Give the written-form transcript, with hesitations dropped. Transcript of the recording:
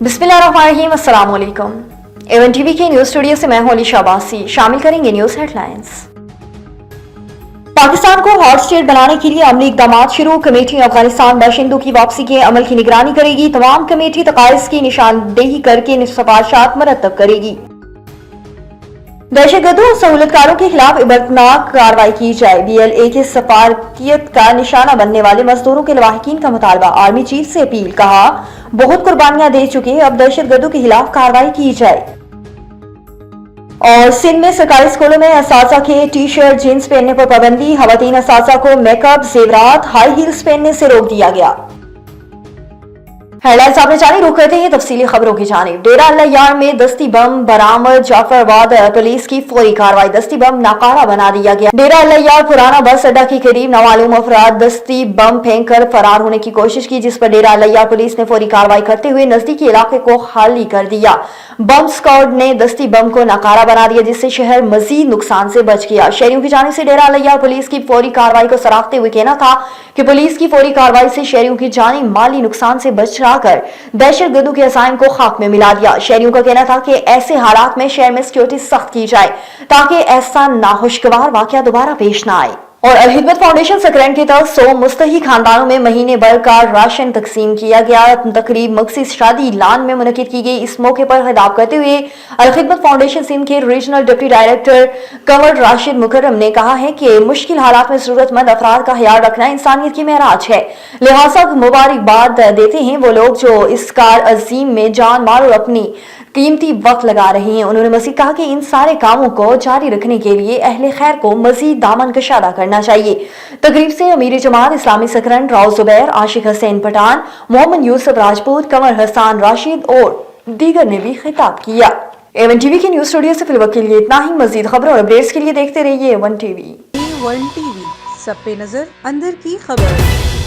बिस्मिल्लाहिर्रहमानिर्रहीम, अस्सलाम वालेकुम। एवन टीवी के न्यूज स्टूडियो से मैं हूं अली शाबासी। शामिल करेंगे न्यूज हेडलाइंस। पाकिस्तान को हॉट स्टेट बनाने के लिए अमली इकदाम शुरू। कमेटी अफगानिस्तान बाशिंदों की वापसी के अमल की निगरानी करेगी। तमाम कमेटी तकाइज की निशानदेही करके सिफारिशात मरतब करेगी। दहशतगर्दों और सहूलतकारों के खिलाफ इबरतनाक कार्रवाई की जाए। BLA की सफारतियत का निशाना बनने वाले मजदूरों के लवाहिकीन का मुतालबा। आर्मी चीफ से अपील। कहा, बहुत कुर्बानियां दे चुके, अब दहशतगर्दों के खिलाफ कार्रवाई की जाए। और सिंध में सरकारी स्कूलों में असातिज़ा के टी शर्ट जींस पहनने पर पाबंदी। खवातीन असातिज़ा को मेकअप, जेवरात, हाई हील्स पहनने से रोक दिया गया। हेडलाइंस आपने जानी, रुक करते हैं तफसीली खबरों की जानिब। डेरा अल-नय्यार में दस्ती बम बरामद। जाफराबाद पुलिस की फौरी कार्रवाई। दस्ती बम नाकारा बना दिया गया। डेरा अल-नय्यार पुराना बस अड्डा के करीब नामालूम अफराद दस्ती बम फेंक कर फरार होने की कोशिश की, जिस पर डेरा अल-नय्यार पुलिस ने फौरी कार्रवाई करते हुए नजदीकी इलाके को खाली कर दिया। बम स्क्वाड ने दस्ती बम को नाकारा बना दिया, जिससे शहर मजीद नुकसान से बच गया। शहरियों की जानिब से डेरा अल-नय्यार पुलिस की फौरी कार्रवाई को सराहते हुए कहना था कि पुलिस की फौरी कार्रवाई से शहरियों की जानी माली नुकसान से बचाकर दहशतगर्दों के असाइम को खाक में मिला दिया। शहरियों का कहना था कि ऐसे हालात में शहर में सिक्योरिटी सख्त की जाए ताकि ऐसा नाखुशगवार वाकया दोबारा पेश न आए। और अल-हिकमत फाउंडेशन सकरैन की तरफ 100 मुस्तही खानदानों में महीने भर का राशन तकसीम किया गया। तकरीब मकसी शादी लान में मुनक्किद की गई। इस मौके पर खिताब करते हुए अल-हिकमत फाउंडेशन सिंध के regional deputy director Kanwar Rashid Mukarram ने कहा है कि मुश्किल हालात में जरूरतमंद अफराद का ख्याल रखना इंसानियत की मेराज है। लिहाजा मुबारकबाद देते हैं वो लोग जो इस कार अजीम में जान माल और अपनी कीमती वक्त लगा रही हैं। उन्होंने मज़ीद कहा कि इन सारे कामों को जारी रखने के लिए अहले खैर को मजीद दामन कशादा करना चाहिए। तकरीब से अमीर जमात इस्लामी सकरन राव जुबैर, आशिक हुसैन पठान, मोहम्मद यूसुफ राजपूत, कंवर हसन राशिद और दीगर ने भी खिताब किया। एवन टीवी के न्यूज स्टूडियो से फिलहाल के लिए इतना ही। मजीद खबरों और अपडेट्स के लिए देखते रहिए एवन टीवी। एवन टीवी, सब पे नजर, अंदर की खबर।